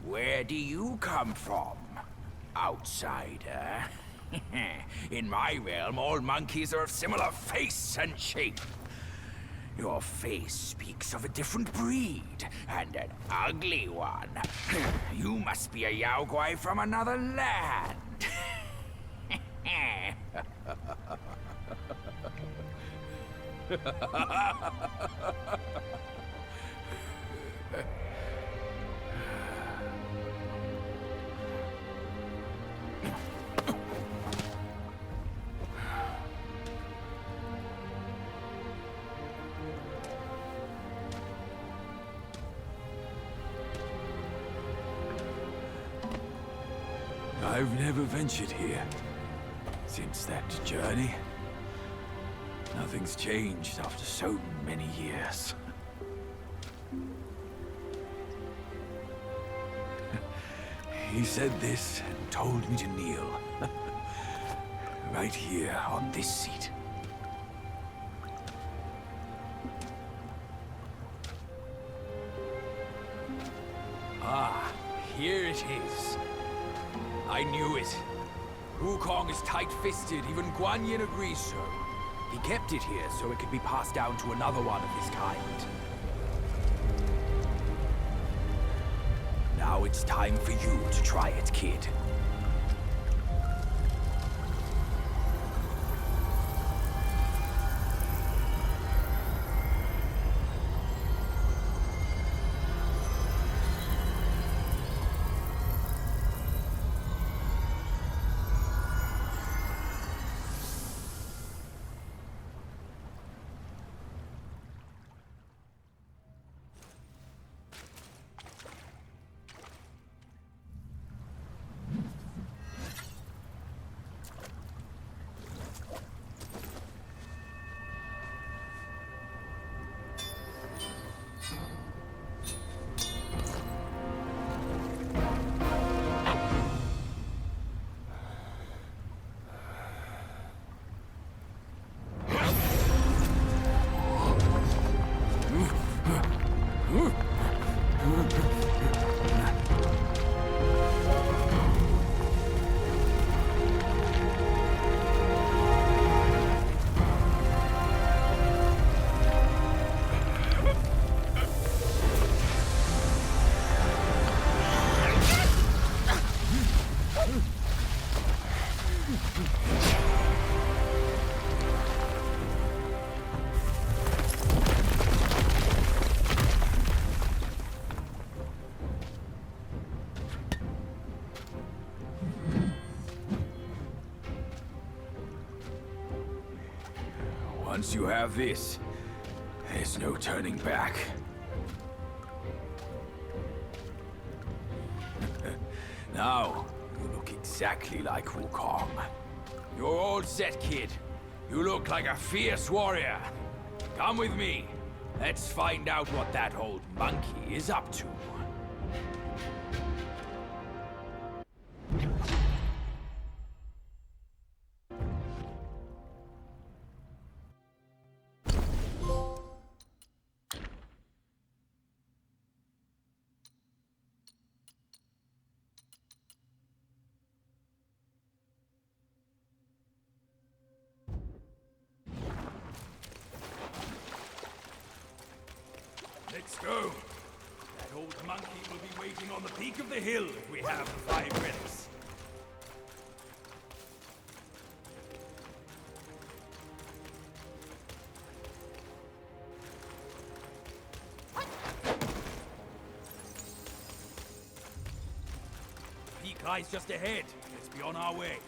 Where do you come from, outsider? In my realm, all monkeys are of similar face and shape. Your face speaks of a different breed, and an ugly one. You must be a Yaoguai from another land. I've never ventured here since that journey. Nothing's changed after so many years. He said this and told me to kneel. Right here on this seat. Ah, here it is. I knew it. Wukong is tight-fisted, even Guan Yin agrees so. He kept it here so it could be passed down to another one of his kind. Now it's time for you to try it, kid. Once you have this, there's no turning back. Now, you look exactly like Wukong. You're all set, kid. You look like a fierce warrior. Come with me. Let's find out what that old monkey is up to. Let's go. That old monkey will be waiting on the peak of the hill if we have the 5 minutes. Peak lies just ahead. Let's be on our way.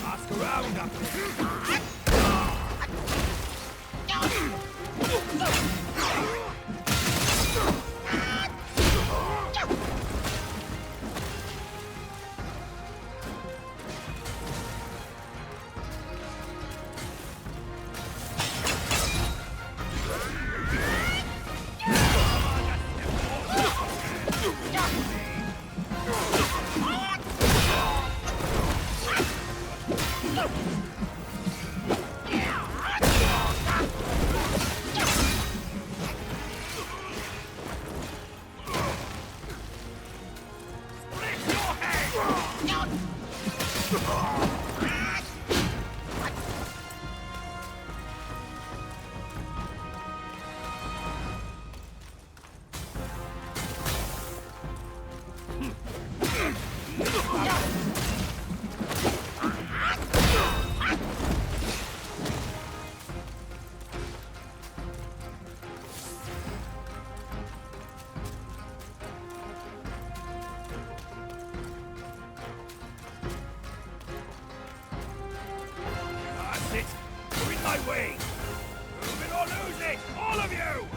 Ask around up there. That's it! You're in my way! Move it or lose it! All of you!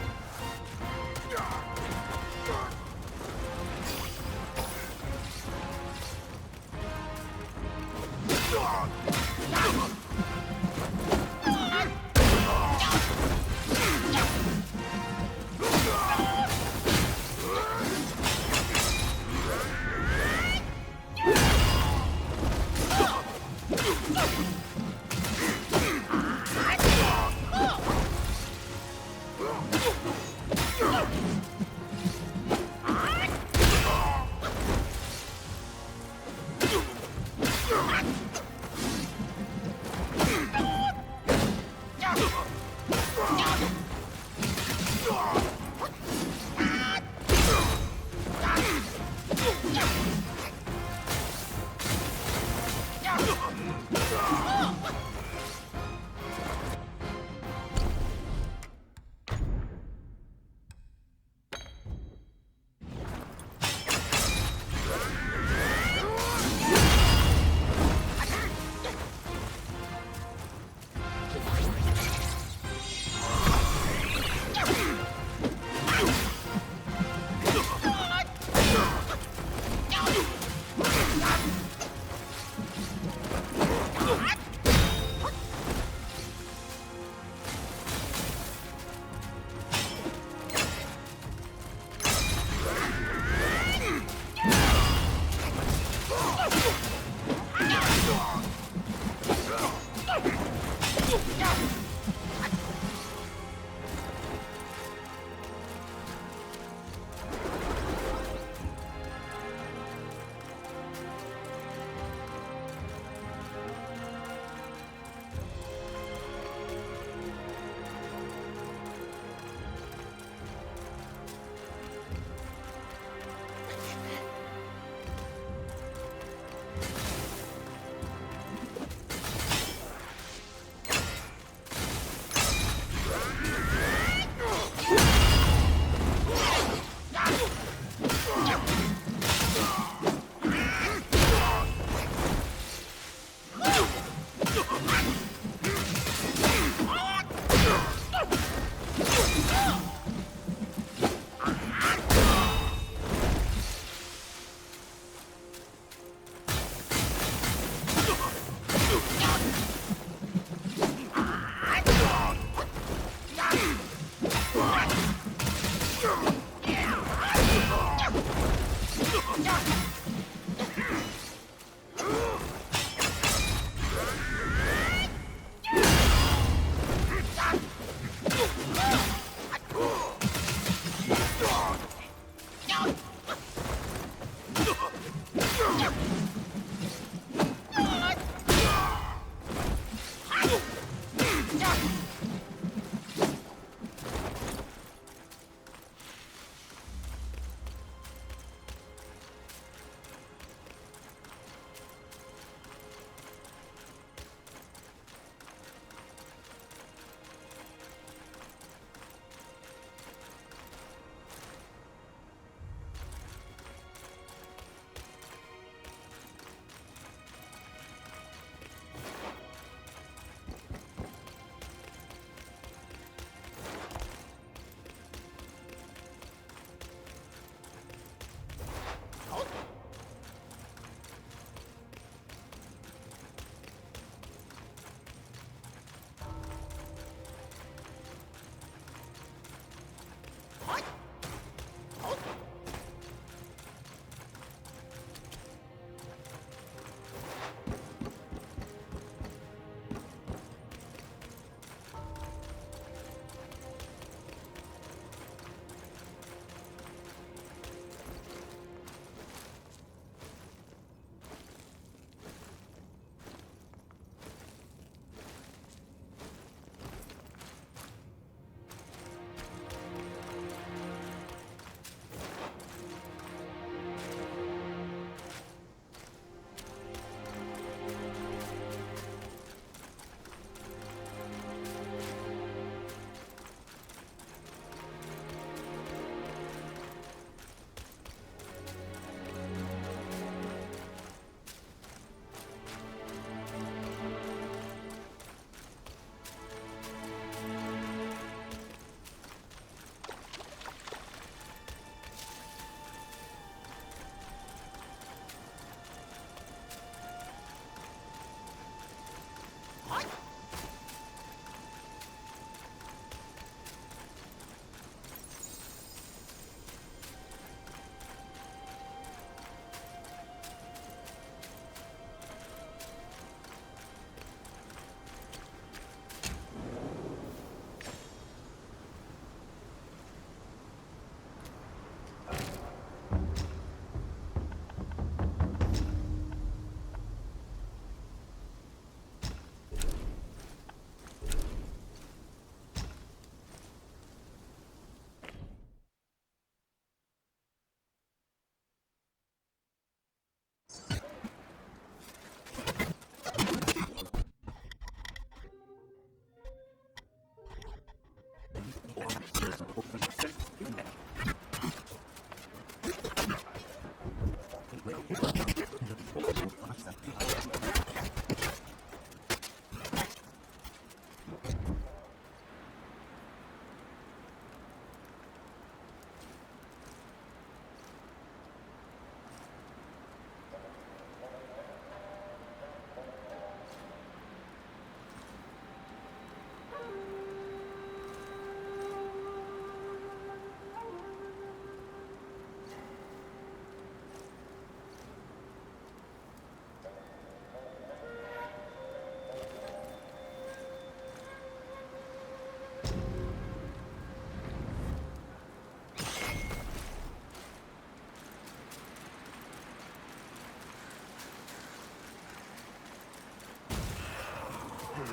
For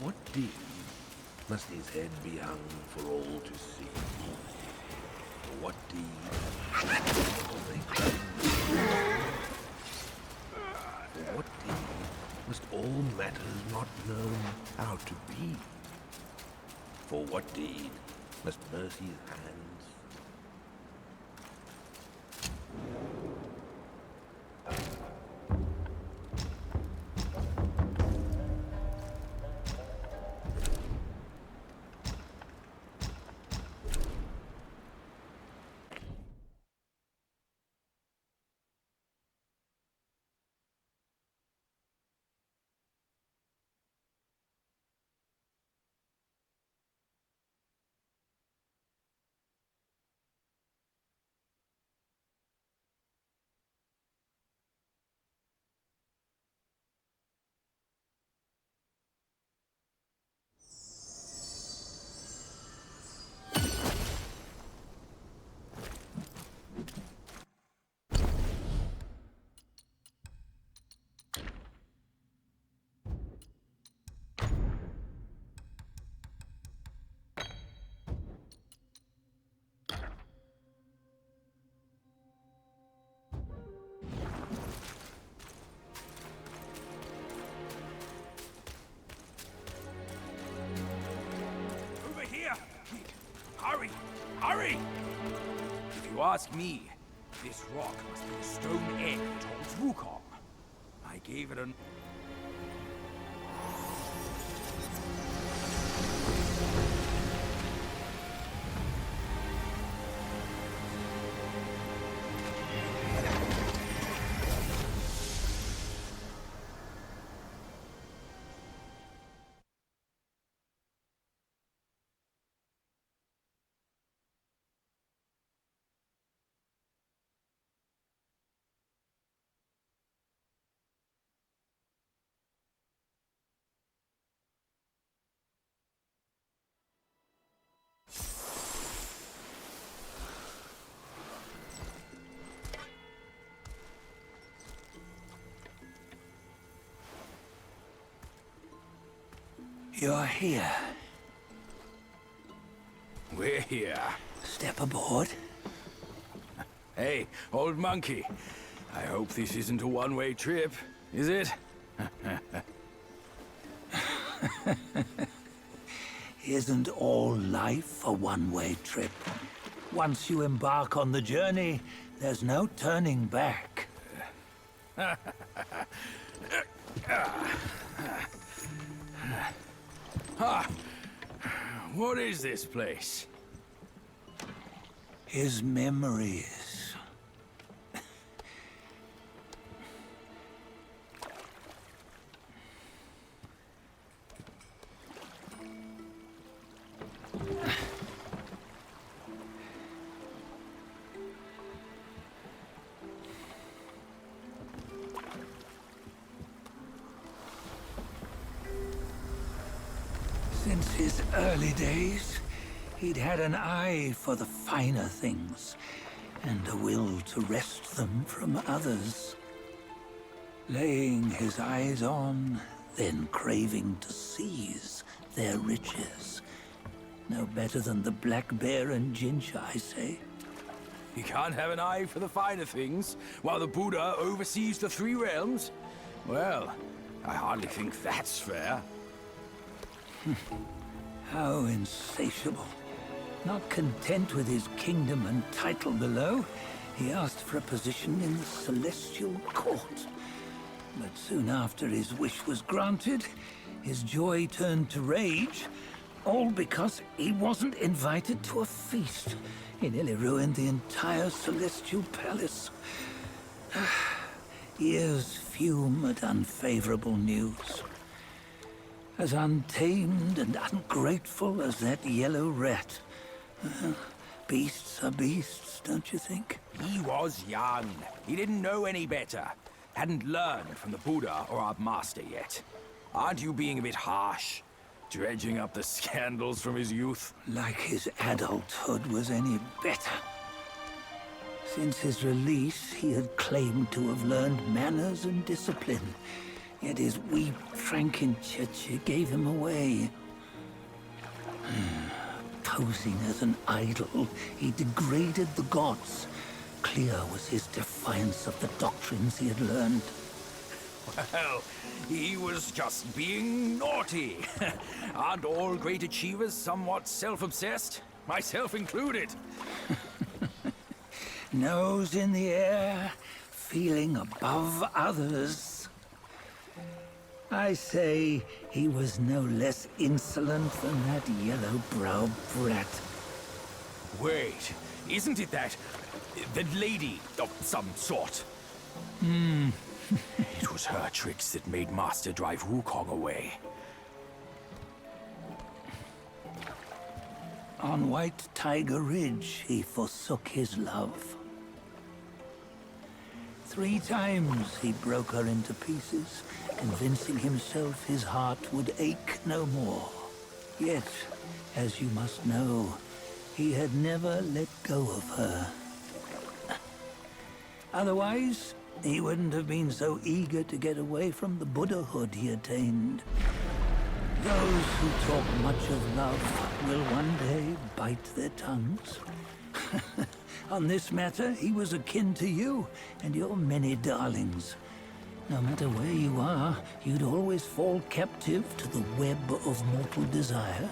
what deed must his head be hung for all to see? For what deed must they come? For what deed must all matters not known how to be? For what deed must mercy's hands? Over here! Hurry! Hurry! If you ask me, this rock must be the stone egg towards Wukong. I gave it an... You're here. We're here. Step aboard. Hey, old monkey. I hope this isn't a one-way trip, is it? Isn't all life a one-way trip? Once you embark on the journey, there's no turning back. What is this place? His memories. Since his early days, he'd had an eye for the finer things, and a will to wrest them from others. Laying his eyes on, then craving to seize their riches. No better than the black bear and ginger, I say. You can't have an eye for the finer things, while the Buddha oversees the three realms? Well, I hardly think that's fair. How insatiable. Not content with his kingdom and title below, he asked for a position in the celestial court. But soon after his wish was granted, his joy turned to rage, all because he wasn't invited to a feast. He nearly ruined the entire celestial palace. Ears fume at unfavorable news. As untamed and ungrateful as that yellow rat. Beasts are beasts, don't you think? He was young. He didn't know any better. hadn't learned from the Buddha or our master yet. Aren't you being a bit harsh? Dredging up the scandals from his youth? Like his adulthood was any better. Since his release, he had claimed to have learned manners and discipline. Yet his weak Frankenchurch gave him away. Posing as an idol, he degraded the gods. Clear was his defiance of the doctrines he had learned. Well, he was just being naughty. Aren't all great achievers somewhat self-obsessed? Myself included. Nose in the air, feeling above others. I say he was no less insolent than that yellow-browed brat. Wait, isn't it that lady of some sort? It was her tricks that made Master drive Wukong away. On White Tiger Ridge, he forsook his love. 3 times he broke her into pieces, convincing himself his heart would ache no more. Yet, as you must know, he had never let go of her. Otherwise, he wouldn't have been so eager to get away from the Buddhahood he attained. Those who talk much of love will one day bite their tongues. On this matter, he was akin to you and your many darlings. No matter where you are, you'd always fall captive to the web of mortal desire.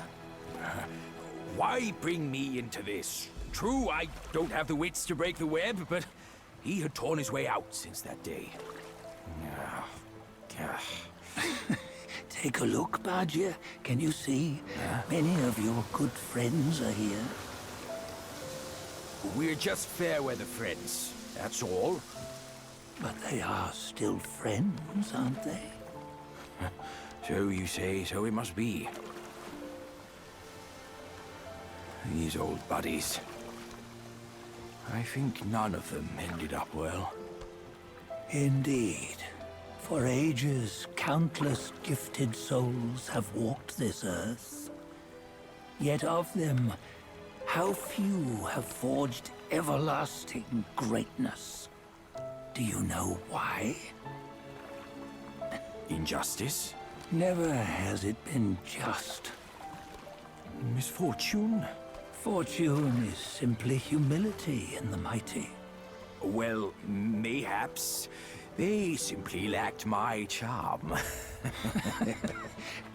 Why bring me into this? True, I don't have the wits to break the web, but he had torn his way out since that day. Take a look, Bajia. Can you see? Many of your good friends are here. We're just fair weather friends, that's all. But they are still friends, aren't they? So you say, so it must be. These old buddies. I think none of them ended up well. Indeed. For ages, countless gifted souls have walked this earth. Yet of them, how few have forged everlasting greatness? Do you know why? Injustice? Never has it been just. Misfortune? Fortune is simply humility in the mighty. Well, mayhaps. They simply lacked my charm.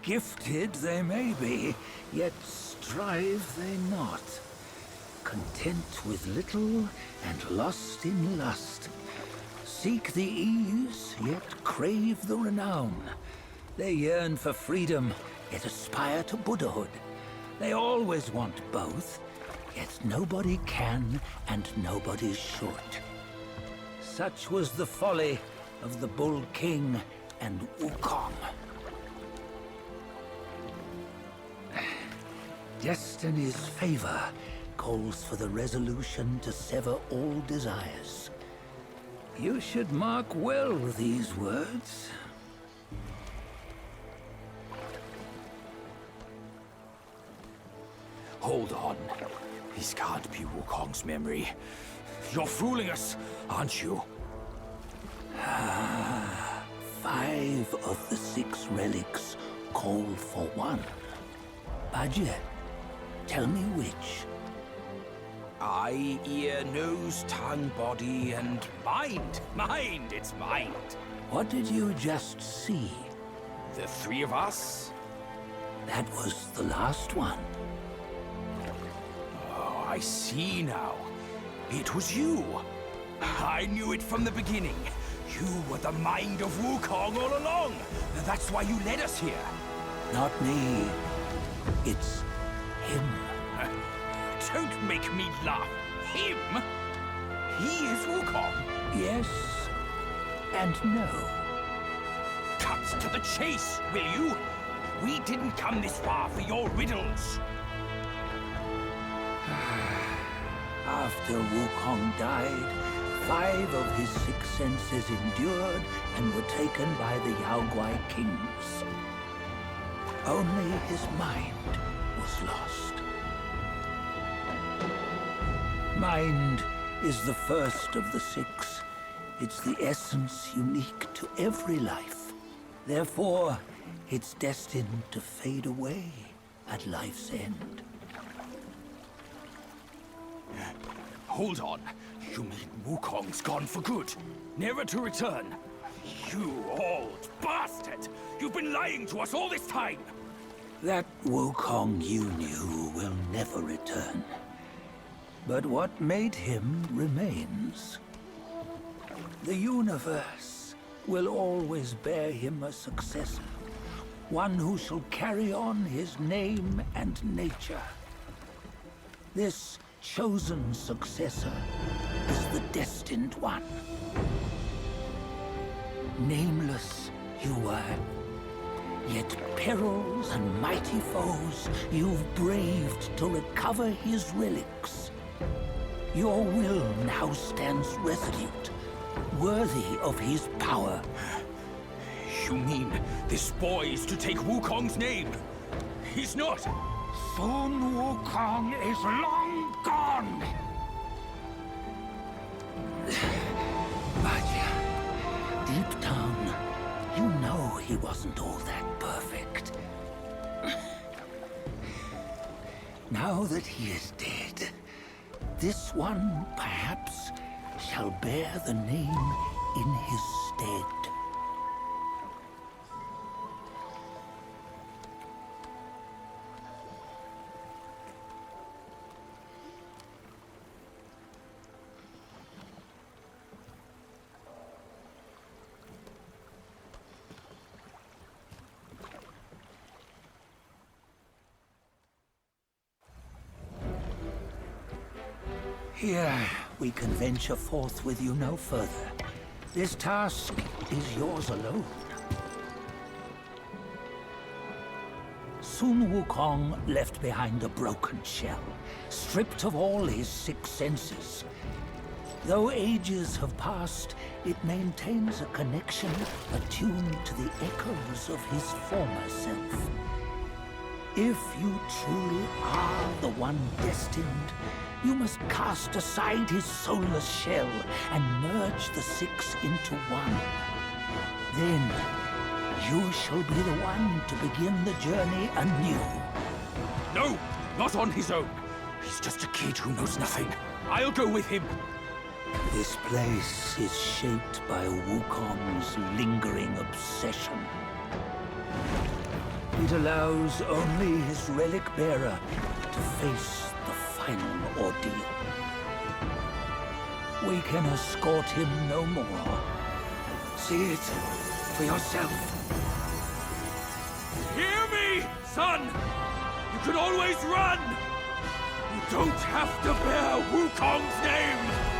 Gifted they may be, yet strive they not. Content with little and lost in lust. Seek the ease, yet crave the renown. They yearn for freedom, yet aspire to Buddhahood. They always want both, yet nobody can and nobody should. Such was the folly of the Bull King and Wukong. Destiny's favor calls for the resolution to sever all desires. You should mark well these words. Hold on. This can't be Wukong's memory. You're fooling us, aren't you? 5 of the 6 relics call for one. Bajia, tell me which. Eye, ear, nose, tongue, body, and mind. Mind, it's mind. What did you just see? The 3 of us? That was the last one. Oh, I see now. It was you. I knew it from the beginning. You were the mind of Wukong all along. That's why you led us here. Not me. It's him. Don't make me laugh. Him? He is Wukong. Yes and no. Cut to the chase, will you? We didn't come this far for your riddles. After Wukong died, 5 of his 6 senses endured and were taken by the Yaoguai kings. Only his mind was lost. Mind is the first of the 6. It's the essence unique to every life. Therefore, it's destined to fade away at life's end. Hold on. You mean Wukong's gone for good? Never to return? You old bastard! You've been lying to us all this time! That Wukong you knew will never return. But what made him remains. The universe will always bear him a successor. One who shall carry on his name and nature. This chosen successor is the destined one. Nameless you were, yet perils and mighty foes you've braved to recover his relics. Your will now stands resolute, worthy of his power. You mean this boy is to take Wukong's name? He's not! Sun Wukong is long gone! But deep down, you know he wasn't all that perfect. Now that he is dead, this one, perhaps, shall bear the name in his stead. Here, we can venture forth with you no further. This task is yours alone. Sun Wukong left behind a broken shell, stripped of all his 6 senses. Though ages have passed, it maintains a connection attuned to the echoes of his former self. If you truly are the one destined, you must cast aside his soulless shell and merge the 6 into one. Then, you shall be the one to begin the journey anew. No! Not on his own! He's just a kid who knows nothing. I'll go with him. This place is shaped by Wukong's lingering obsession. It allows only his relic bearer to face the final ordeal. We can escort him no more. See it for yourself. Hear me, son! You can always run! You don't have to bear Wukong's name!